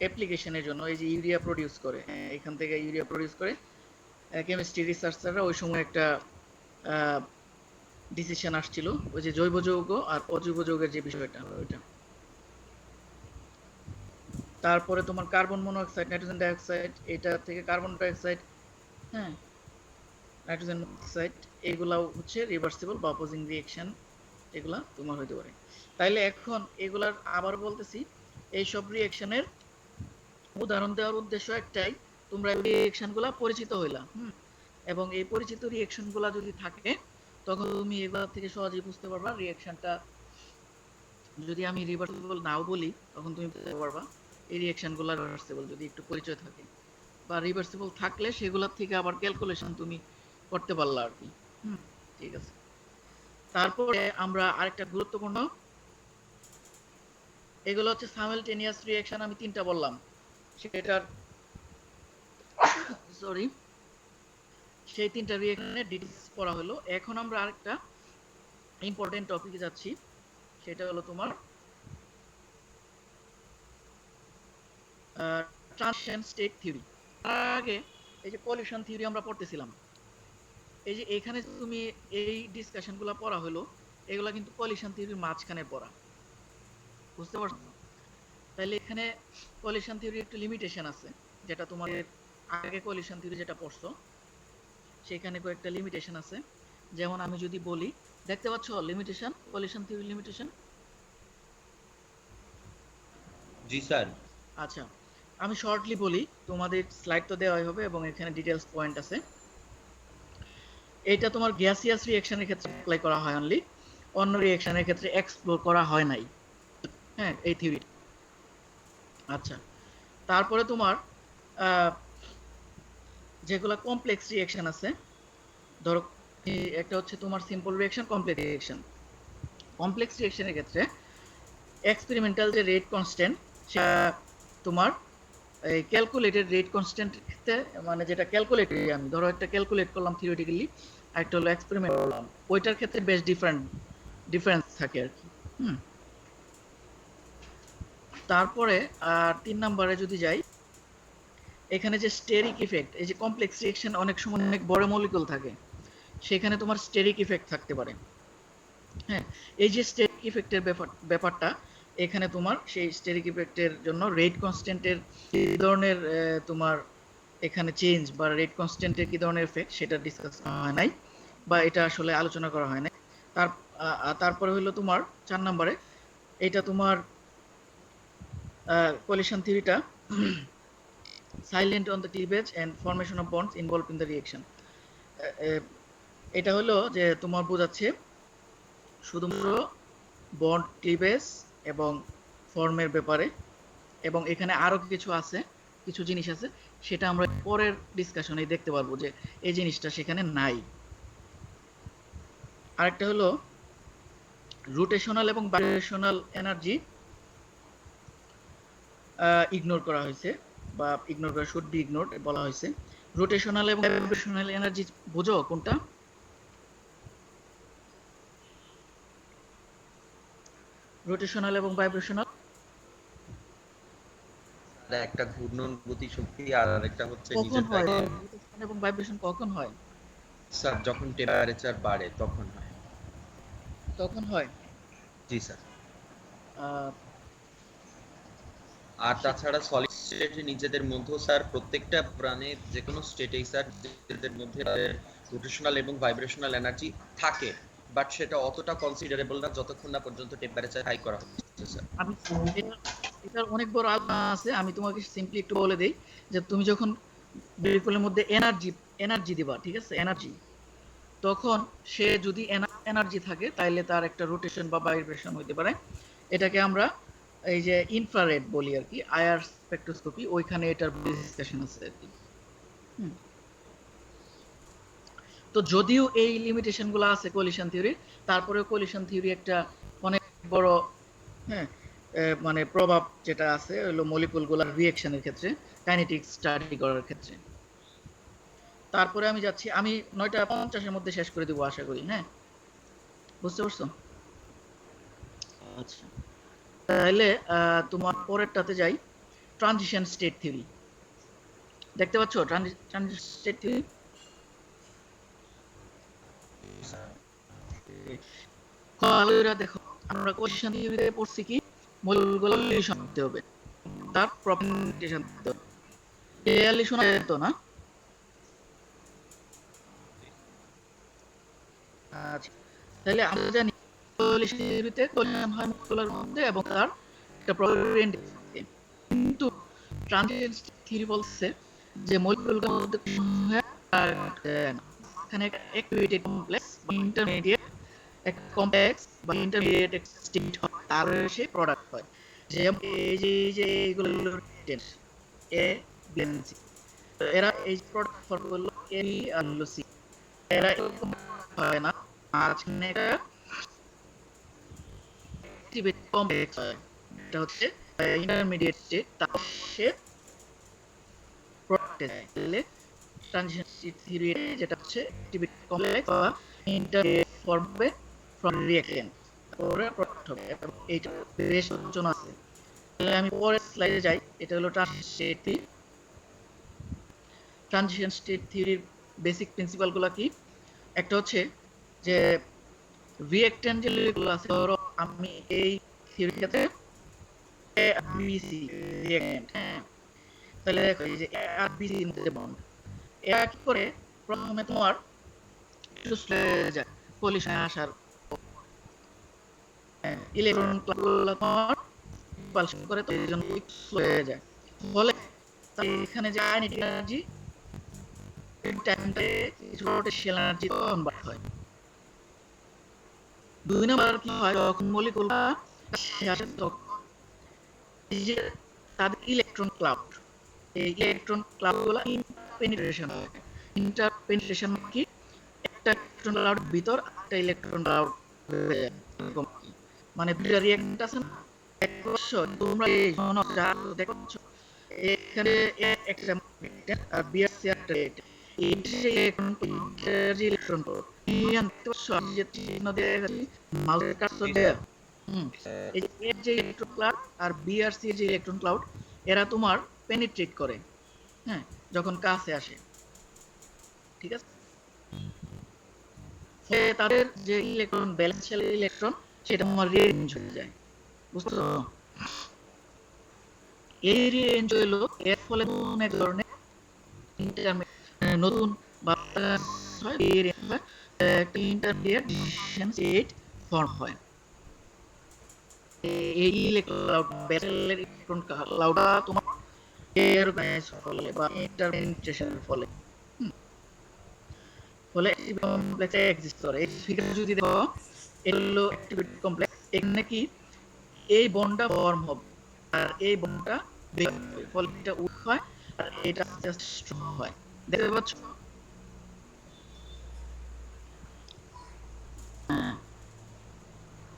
অ্যাপ্লিকেশনের জন্য। এই যে ইউরিয়া প্রডিউস করে, এখান থেকে ইউরিয়া প্রডিউস করে কেমিস্ট্রি রিসার্চাররা ওই সময় একটা ডিসিশন আসছিল, ওই যে জৈব যৌগ আর অজৈব যৌগের যে বিষয়টা, ওইটা তারপরে তোমার কার্বন মনোক্সাইড, নাইট্রোজেন ডাইঅক্সাইড, এটা থেকে কার্বন ডাইঅক্সাইড, হ্যাঁ, নাইট্রোজেন মনোক্সাইড, এগুলাও হচ্ছে রিভার্সিবল বা অপোজিং রিঅ্যাকশন, এগুলা তোমার হইতে পারে। তাইলে এখন এগুলার আবার বলতেছি, এইসব রিঅ্যাকশনের উদাহরণ দেওয়ার উদ্দেশ্য একটাই, তোমরা এই রিঅ্যাকশনগুলা পরিচিত হইলা, এবং এই পরিচিত রিঅ্যাকশনগুলা যদি থাকে তখন তুমি এগুলা থেকে সহজেই বুঝতে পারবা রিঅ্যাকশনটা যদি আমি রিভার্সিবল নাও বলি তখন তুমি বুঝতে পারবা এই রিঅ্যাকশনগুলো রিভার্সিবল যদি একটু পরিচয় থাকে, বা রিভার্সিবল থাকলে সেগুলোর থেকে আবার ক্যালকুলেশন তুমি করতে পারলা আর কি। ঠিক আছে। তারপরে আমরা আরেকটা গুরুত্বপূর্ণ, এগুলো হচ্ছে সাইমালটেনিয়াস রিঅ্যাকশন, আমি 3টা বললাম, সেটার সরি সেই 3টা রিঅ্যাকশনের ডিটেইলস পড়া হলো। এখন আমরা আরেকটা ইম্পর্টেন্ট টপিকে যাচ্ছি, সেটা হলো তোমার ট্রানজিশন স্টেট থিওরি। তার আগে এই যে পলিউশন থিওরি আমরা পড়তেছিলাম, এই যে এখানে তুমি এই ডিসকাশনগুলো পড়া হলো, এগুলা কিন্তু পলিউশন থিওরির মাঝখানে পড়া, বুঝতে পারছো? তাহলে এখানে পলিউশন থিওরির একটু লিমিটেশন আছে, যেটা তোমাদের আগে পলিউশন থিওরি যেটা পড়ছো সেখানে কয়েকটা লিমিটেশন আছে। যেমন আমি যদি বলি, দেখতে পাচ্ছ লিমিটেশন, পলিউশন থিওরির লিমিটেশন? জি স্যার। আচ্ছা, আমি শর্টলি বলি, তোমাদের স্লাইড তো দেওয়াই হবে এবং এখানে ডিটেইলস পয়েন্ট আছে। এটা তোমার গ্যাসিয়াস রিঅ্যাকশনের ক্ষেত্রে অ্যাপ্লাই করা হয় অনলি, অন্য রিঅ্যাকশনের ক্ষেত্রে এক্সপ্লোর করা হয় নাই, হ্যাঁ, এই থিওরি। আচ্ছা, তারপরে তোমার যেগুলো কমপ্লেক্স রিঅ্যাকশন আছে, ধরো একটা হচ্ছে তোমার simple reaction, complex reaction. Complex রিঅ্যাকশনের ক্ষেত্রে এক্সপেরিমেন্টাল যে রেট কনস্ট্যান্ট, সেটা তোমার এই ক্যালকুলেটেড রেট কনস্ট্যান্ট ক্ষেত্রে, মানে যেটা ক্যালকুলেট করি আমি, ধরো একটা ক্যালকুলেট করলাম থিওরিটিক্যালি, আর একটা হলো এক্সপেরিমেন্ট করলাম, ওইটার ক্ষেত্রে বেশ ডিফারেন্স থাকে আর কি। তারপরে আর 3 নম্বরে যদি যাই, এখানে যে স্টেরিক ইফেক্ট, এই যে কমপ্লেক্স রিঅ্যাকশন অনেক সময় অনেক বড় মলিকুল থাকে, সেখানে তোমার স্টেরিক ইফেক্ট থাকতে পারে, হ্যাঁ। এই যে স্টেরিক ইফেক্টের ব্যাপারটা, এখানে তোমার সেই স্টেরিক ইফেক্টের জন্য রেট কনস্ট্যান্টের কি ধরনের তোমার এখানে চেঞ্জ বা রেট কনস্ট্যান্টের কি ধরনের এফেক্ট, সেটা ডিসকাস করা হয় নাই, বা এটা আসলে আলোচনা করা হয় নাই। তারপরে হলো তোমার 4 নম্বরে, এটা তোমার কোলিশন থিওরিটা silent on the cleavage and formation of bonds involved in the reaction. এটা হলো যে তোমার বোঝাচ্ছে শুধুমাত্র বন্ড ক্লিভেজ এবং ফর্মের ব্যাপারে, এবং এখানে আরো কিছু আছে, কিছু জিনিস আছে, সেটা আমরা পরের ডিসকাশনে দেখতে পারবো যে এই জিনিসটা সেখানে নাই। আরেকটা হলো রোটেশনাল এবং ভাইব্রেশনাল এনার্জি ইগনোর করা হয়েছে, বা ইগনোর করা, শুড বি ইগনোরড বলা হয়েছে। রোটেশনাল এবং ভাইব্রেশনাল এনার্জি বুঝো কোনটা? রোটেশনাল এবং ভাইব্রেশনাল, একটা ঘূর্ণন গতি শক্তি, আর আরেকটা হচ্ছে কখন নিজের হয়? থেকে। রোটেশন এবং ভাইব্রেশন কখন হয়? স্যার যখন টেম্পারেচার বাড়ে তখন হয়। তখন হয়। জি স্যার। আহ, আর তাছাড়া সলিড স্টেটে নিজেদের মধ্যেও স্যার প্রত্যেকটা প্রাণে যে কোনো স্টেটেই স্যার নিজেদের মধ্যে রোটেশনাল এবং ভাইব্রেশনাল এনার্জি থাকে, বাট সেটা অতটা কনসিডারেবল না যতক্ষণ না পর্যন্ত টেম্পারেচার হাই করা হচ্ছে স্যার। আমি এটার অনেক বড় আলোচনা আছে, আমি তোমাকে সিম্পলি একটু বলে দেই যে তুমি যখন মলিকুলের মধ্যে এনার্জি দিবা, ঠিক আছে, এনার্জি, তখন সে যদি এনার্জি থাকে তাহলে তার একটা রোটেশন বা ভাইব্রেশন হইতে পারে। এটাকে আমরা এই যে ইনফ্রারেড বলি আর কি, আইআর স্পেকট্রোস্কোপি, ওইখানে এটার ডিসকাশন আছে আর কি। তো যদিও এই লিমিটেশন গুলো আছে কোলিশন থিওরি, তারপরেও কোলিশন থিওরি একটা অনেক বড়, হ্যাঁ, মানে প্রভাব যেটা আছে হলো মলিকুল গুলার রিঅ্যাকশনের ক্ষেত্রে, কাইনেটিক্স স্টাডি করার ক্ষেত্রে। তারপরে আমি যাচ্ছি, আমি 9:50 মধ্যে শেষ করে দিব আশা করি, হ্যাঁ, বুঝতে পারছো? আচ্ছা, তাহলে তোমার পরেরটাতে যাই, ট্রানজিশন স্টেট থিওরি। দেখতে পাচ্ছ ট্রানজিশন স্টেট থিওরি? দেখো, আমরা কোলিশন থিওরিতে পড়ছি কি মলিকুলগুলো কলিশন করতে হবে, তার প্রপাগেশন ক্লিয়ারলি শোনা যেত না? আচ্ছা, তাহলে আমরা জানি কোয়ালিশ থিওরিতে কোলিশন হয় মলিকুলার মধ্যে এবং তার একটা প্রপাগেশন থাকে। কিন্তু ট্রানজিশন থিওরি বলছে যে মলিকুলার মধ্যে এখানে একটা অ্যাক্টিভেটেড কমপ্লেক্স বা ইন্টারমিডিয়েট একটা কমপ্লেক্স বা ইন্টারমিডিয়েট স্টেট হয়, তার সে প্রোডাক্ট হয়। যেমন এই যে এইগুলো এ বি এন্ড সি, এরা এই প্রোডাক্ট ফর্ম করলো এ বি আর হলো সি, এরা এরকম হয় না, মাঝখানে একটা অ্যাক্টিভেটেড কমপ্লেক্স হয়, এটা হচ্ছে ইন্টারমিডিয়েট স্টেট, তারপর সে প্রোডাক্টে যায়। তাহলে ট্রানজিশন থিওরি যেটা হচ্ছে অ্যাক্টিভেটেড কমপ্লেক্স বা ইন্টারমিডিয়েট ফর্ম হবে ফ্রম রিঅ্যাকটেন্ট, তারপরে প্রোডাক্ট হবে। এইটা বেশ আলোচনা আছে। তাহলে আমি পরের স্লাইডে যাই। এটা হলো ট্রানজিশন স্টেট থিওরির বেসিক প্রিন্সিপালগুলো কি? একটা হচ্ছে যে রিঅ্যাকট্যান্ট যেগুলো আছে, ধরো আমি এই থিওরিটাতে এ আর বি সি রিঅ্যাকট্যান্ট, হ্যাঁ, তাহলে দেখো এই যে এ আর বি সি মধ্যে বন্ড, এরা কি করে প্রথমে তোমার একটু স্লো হয়ে যায় পলিশনে আসার, ইলেকট্রন ক্লাবগুলো তোমার পালসন করে, তো এই জন্য স্লো হয়ে যায়। ফলে এখানে যে কাইনেটিক এনার্জি টাইমটাতে কিছু পোটেনশিয়াল এনার্জি কনভার্ট হয়। দুই নাম্বার কি হয়, যখন মলিকুলটা আসে তখন এই যে তাদের ইলেকট্রন ক্লাউড, এই ইলেকট্রন ক্লাউডগুলো ইন্টারপেনিট্রেশন হয়। ইন্টারপেনিট্রেশন কি? একটা ইলেকট্রন ক্লাউড ভিতর একটা ইলেকট্রন ক্লাউড হয়ে যায়, এরকম কি? মানে দুইটা রিঅ্যাক্ট্যান্ট আছে না, তোমরা এই যা দেখছ এখানে একটা রিঅ্যাক্ট্যান্ট আর বিআরসি একটা রিঅ্যাক্ট্যান্ট, এই যে ইলেকট্রন ইউনিয়ন যে চিহ্ন দিয়ে মাউসের কার্সর দেয়া, এই যে এর যে ইলেকট্রন ক্লাউড আর বিআরসি এর যে ইলেকট্রন ক্লাউড, এরা তোমার পেনিট্রেট করে, হ্যাঁ, যখন কাছে আসে, ঠিক আছে? তাদের যে ইলেকট্রন ব্যালেন্স ইলেকট্রন সেটা তোমার রিঅ্যারেঞ্জ হয়ে যায়, বুঝছো? এই রিঅ্যারেঞ্জ হলো এর ফলে এক ধরনের নতুন বা হয় একটা ইন্টারমিডিয়েট ডিসিশন স্টেট ফর্ম হয়। এই ইলেকট্রন ক্লাউড ব্যাটেলের ইলেকট্রন ক্লাউডটা তোমার এর ফলে বা ইন্টারপেনিট্রেশনের ফলে ফলে কমপ্লেক্সে এক্সিস্ট করে। এই ফিগার যদি দেখো, এটা হলো অ্যাক্টিভেটেড কমপ্লেক্স, এখানে কি এই বন্ডটা ফর্ম হবে আর এই বন্ডটা ব্রেক হবে, ফলে এটা উইক হয় আর এটা জাস্ট স্ট্রং হয়। দেখতে পাচ্ছ?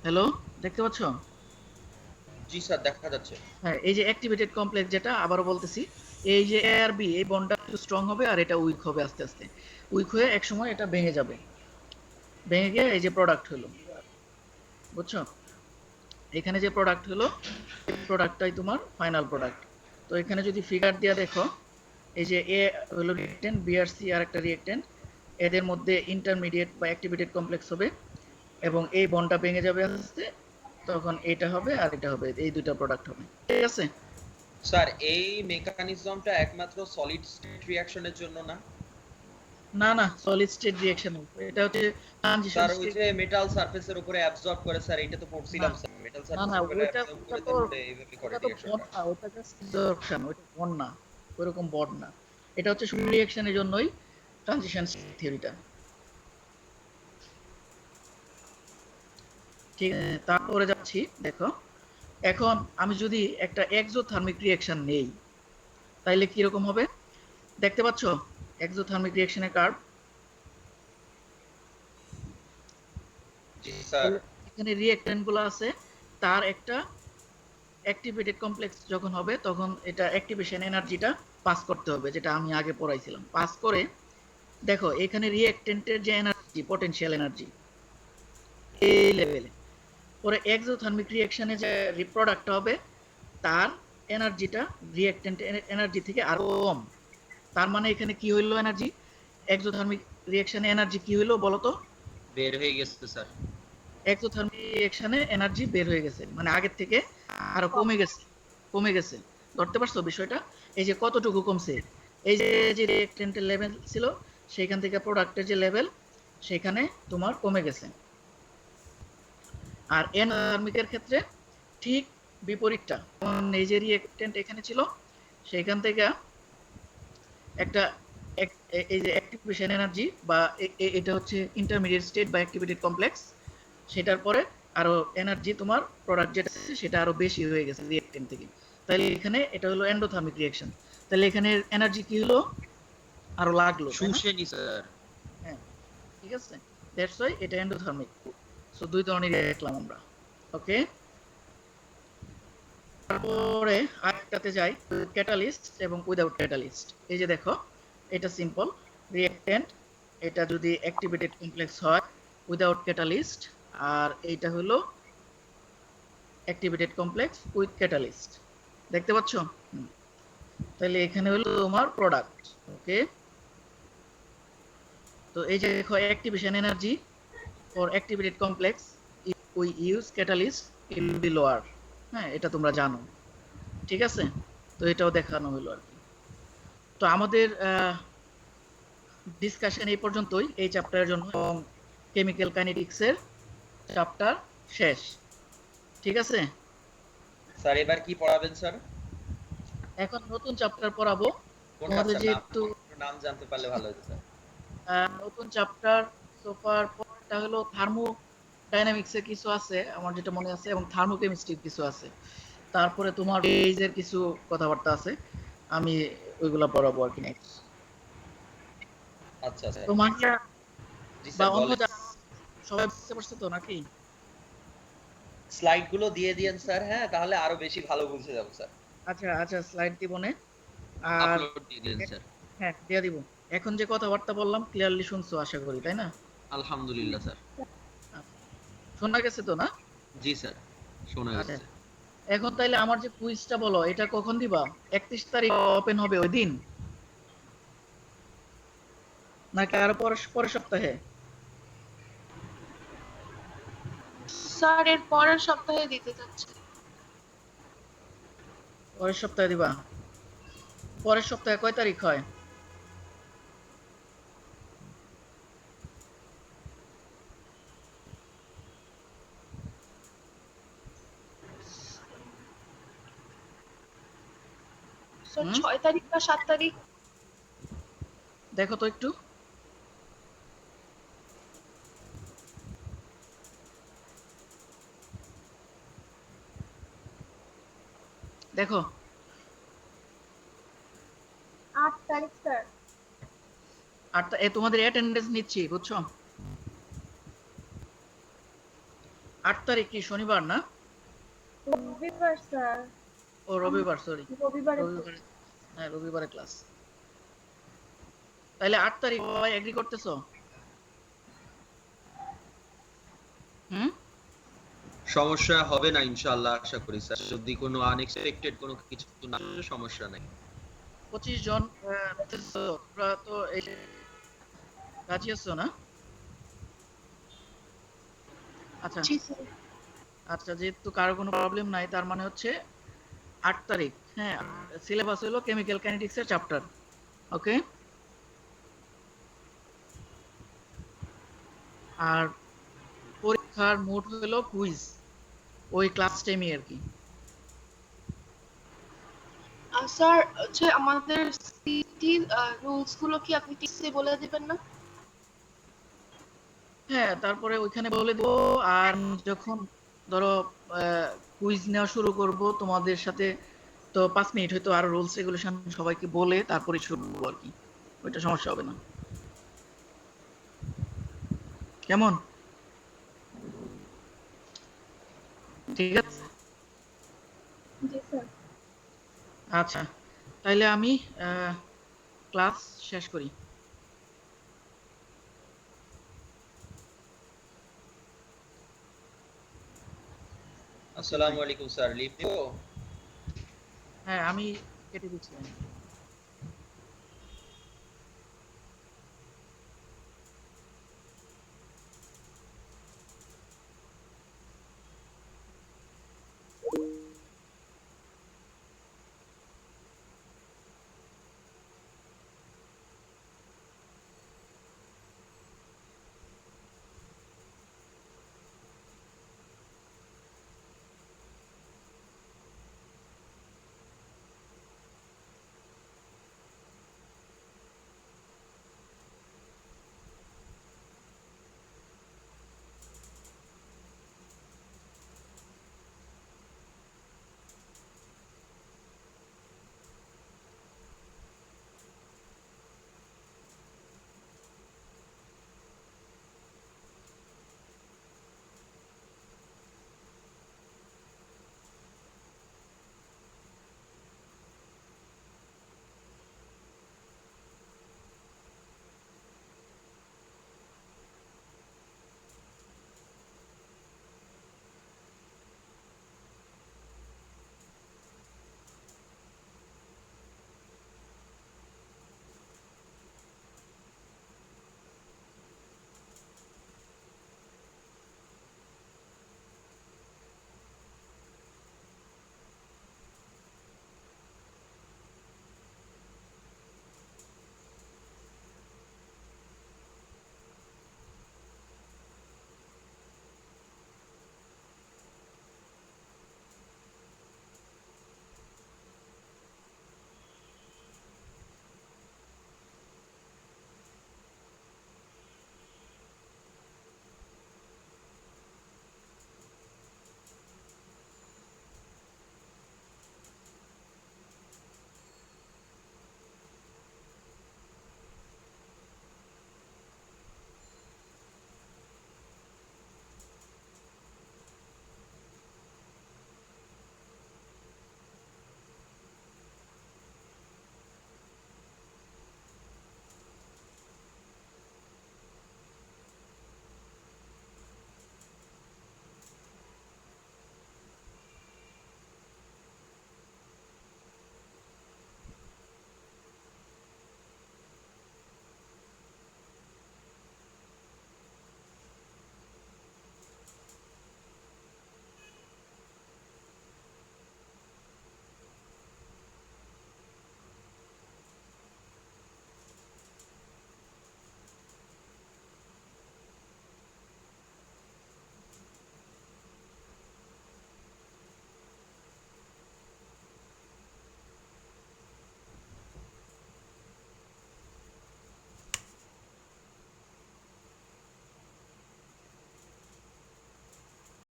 হ্যালো, দেখতে পাচ্ছ? জি স্যার, দেখা যাচ্ছে। হ্যাঁ, এই যে অ্যাক্টিভেটেড কমপ্লেক্স, যেটা আবারও বলতেছি, এই যে এ আর বি, এই বন্ডটা একটু স্ট্রং হবে আর এটা উইক হবে আস্তে আস্তে, উইক হয়ে এক সময় এটা ভেঙে যাবে, ভেঙে গিয়ে এই যে প্রোডাক্ট হলো, বুঝছো? এখানে যে প্রোডাক্ট হলো এই প্রোডাক্টটাই তোমার ফাইনাল প্রোডাক্ট। তো এখানে যদি ফিগার দিয়ে দেখো, এই যে এ হলো রিঅ্যাকট্যান্ট, বি আর সি আর একটা রিঅ্যাকট্যান্ট, এদের মধ্যে ইন্টারমিডিয়েট বা অ্যাক্টিভেটেড কমপ্লেক্স হবে এবং এই বন্ডটা ভেঙে যাবে আস্তে, তখন এটা হবে আর এটা হবে, এই দুটো প্রোডাক্ট হবে, ঠিক আছে? স্যার, এই মেকানিজমটা একমাত্র সলিড স্টেট রিঅ্যাকশনের জন্য না? না না, সলিড স্টেট রিঅ্যাকশন, এটা হচ্ছে ট্রানজিশন স্যার, ওই স্টেট। যে মেটাল সারফেসের উপরে অ্যাবজর্ব করে, স্যার এটা তো পড়ছিলাম স্যার, মেটাল না না, সারফেসের উপরে ওইটা অ্যাবজর্ব করে তো তারপরে এইভাবে করে ওটা তো বন্ড রিঅ্যাকশনটা। না, ওটা জাস্ট অ্যাবজর্পশন, ওটা বন্ড না, ওইরকম বন্ড না। এটা হচ্ছে শুধু রিঅ্যাকশনের জন্যই ট্রানজিশন থিওরিটা, ঠিক আছে? তারপরে যাচ্ছি, দেখো এখন আমি যদি একটা এক্সোথার্মিক রিঅ্যাকশন নেই, তাইলে কি রকম হবে দেখতে পাচ্ছ? এক্সোথার্মিক রিঅ্যাকশনের কার্ভ, জি স্যার। এখানে রিঅ্যাকট্যান্ট গুলো আছে, তার একটা অ্যাক্টিভেটেড কমপ্লেক্স যখন হবে তখন এটা অ্যাক্টিভেশন এনার্জিটা পাস করতে হবে, যেটা আমি আগে পড়াইছিলাম। পাস করে দেখো এখানে রিঅ্যাকট্যান্টের যে এনার্জি, পটেনশিয়াল এনার্জি এই লেভেলে, পরে এক্সোথার্মিক রিঅ্যাকশনে যে প্রোডাক্টটা হবে তার এনার্জিটা রিঅ্যাকট্যান্ট এনার্জি থেকে আরো কম। তার মানে এখানে কি হইলো, এনার্জি এক্সোথার্মিক রিঅ্যাকশনে এনার্জি কি হইলো বলো তো? বের হয়ে গেছে স্যার। এক্সোথার্মিক রিঅ্যাকশনে এনার্জি বের হয়ে গেছে, মানে আগের থেকে আরো কমে গেছে, কমে গেছে, ধরতে পারছো বিষয়টা? এই যে কতটুকু কমছে, এই যে যে রিঅ্যাকট্যান্টের লেভেল ছিল সেইখান থেকে প্রোডাক্টের যে লেভেল সেখানে তোমার কমে গেছে। আর এন্ডোথার্মিকের ক্ষেত্রে ঠিক বিপরীতটা, এই যে রিঅ্যাকট্যান্ট এখানে ছিল সেইখান থেকে একটা এই যে অ্যাক্টিভেশন এনার্জি বা এটা হচ্ছে ইন্টারমিডিয়েট স্টেট বা অ্যাক্টিভেটেড কমপ্লেক্স, সেটার পরে আরো এনার্জি তোমার প্রোডাক্ট যেটা আছে সেটা আরো বেশি হয়ে গেছে রিঅ্যাকট্যান্ট থেকে। তাহলে এখানে এটা হলো এন্ডোথার্মিক রিঅ্যাকশন। তাহলে এখানে এনার্জি কি হলো, আরো লাগলো, তাই না? শুষেনি স্যার। হ্যাঁ, ঠিক আছে, দ্যাটস ওয়াই এটা এন্ডোথার্মিক। সো দুই ধরনের দেখলাম আমরা। ওকে, তারপরে আরেকটাতে যাই, ক্যাটালিস্ট এবং উইদাউট ক্যাটালিস্ট। এই যে দেখো, এটা সিম্পল রিঅ্যাকট্যান্ট, এটা যদি অ্যাক্টিভেটেড কমপ্লেক্স হয় উইদাউট ক্যাটালিস্ট, আর এইটা হলো অ্যাক্টিভেটেড কমপ্লেক্স উইথ ক্যাটালিস্ট। দেখতে পাচ্ছ? তাহলে এখানে হলো তোমার প্রোডাক্ট। ওকে, তো এই যে দেখো activation energy for activated complex we use catalyst in be lower. হ্যাঁ, এটা তোমরা জানো, ঠিক আছে? তো এটাও দেখানো হলো আর কি। তো আমাদের ডিসকাশন এই পর্যন্তই এই চ্যাপ্টারের জন্য, এবং কেমিক্যাল কাইনেটিক্সের চ্যাপ্টার শেষ, ঠিক আছে? স্যার এবার কি পড়াবেন স্যার? এখন নতুন চ্যাপ্টার পড়াবো কোনটা তোমাদের, স্যার? যেহেতু নাম জানতে পারলে ভালো হতো স্যার। নতুন চ্যাপ্টার সোফার পরটা হলো থার্মো ডাইনামিক্সের কিছু আছে আমার যেটা মনে আছে, এবং থার্মোকেমিস্ট্রির কিছু আছে। তারপরে তোমার ফেজের কিছু কথাবার্তা আছে, আমি ওইগুলা পড়াবো আর কি নেক্সট। আচ্ছা স্যার। তোমার জি বা স্যার অন্য বলেন। সবাই বুঝতে পারছো তো নাকি? স্লাইড গুলো দিয়ে দিয়েন স্যার, হ্যাঁ তাহলে আরো বেশি ভালো বুঝে যাবো স্যার। আচ্ছা আচ্ছা, স্লাইড দিব নে। আর আপলোড দিয়ে দিন স্যার। হ্যাঁ, দিয়ে দিব। এখন যে কথাবার্তা বললাম ক্লিয়ারলি শুনছো আশা করি, তাই না? আলহামদুলিল্লাহ স্যার। শোনা গেছে তো না? জি স্যার, শোনা আচ্ছা, যাচ্ছে। এখন তাইলে আমার যে কুইজটা বলো এটা কখন দিবা? 31 তারিখ ওপেন হবে ওই দিন, নাকি আরো পরের সপ্তাহে? স্যার এর পরের সপ্তাহে দিতে যাচ্ছে। পরের সপ্তাহে দিবা? পরের সপ্তাহে কয় তারিখ হয়? স্যার হুম, 6 তারিখ বা 7 তারিখ। দেখো তো একটু। দেখো, 8 তারিখ স্যার। আর তোমাদের অ্যাটেন্ডেন্স নিচ্ছি, বুঝছো? 8 তারিখ কি শনিবার না? রবিবার স্যার। ও রবিবার, সরি, রবিবারে রবিবারে। হ্যাঁ, রবিবারে ক্লাস। তাহলে 8 তারিখ সবাই এগ্রি করতেছো? হুম, সমস্যা হবে না ইনশাআল্লাহ, আশা করি স্যার। যদি কোনো আনএক্সপেক্টেড কোনো কিছু না আসে, সমস্যা নাই। 25 জন তোমরা তো এই রাজি আছো না? আচ্ছা জি স্যার। আচ্ছা, যেহেতু কারো কোনো প্রবলেম নাই তার মানে হচ্ছে 8 তারিখ। হ্যাঁ, সিলেবাস হলো কেমিক্যাল কাইনেটিক্স এর চ্যাপ্টার। ওকে, আর পরীক্ষার মোড হলো কুইজ, ওই ক্লাস টাইমে আর কি। স্যার হচ্ছে আমাদের সিটির রুলস গুলো কি আপনি টিসে বলে দিবেন না? হ্যাঁ, তারপরে ওইখানে বলে দেবো। আর যখন ধরো কুইজ নেওয়া শুরু করব তোমাদের সাথে, তো 5 মিনিট হয়তো আরো রুলস রেগুলেশন সবাইকে বলে তারপরে শুরু করবো আর কি, ওইটা সমস্যা হবে না। কেমন? ঠিক আছে, জি স্যার। আচ্ছা, তাইলে আমি ক্লাস শেষ করি। আসসালামু আলাইকুম স্যার, লিভ দিও? হ্যাঁ, আমি কেটে দিচ্ছি।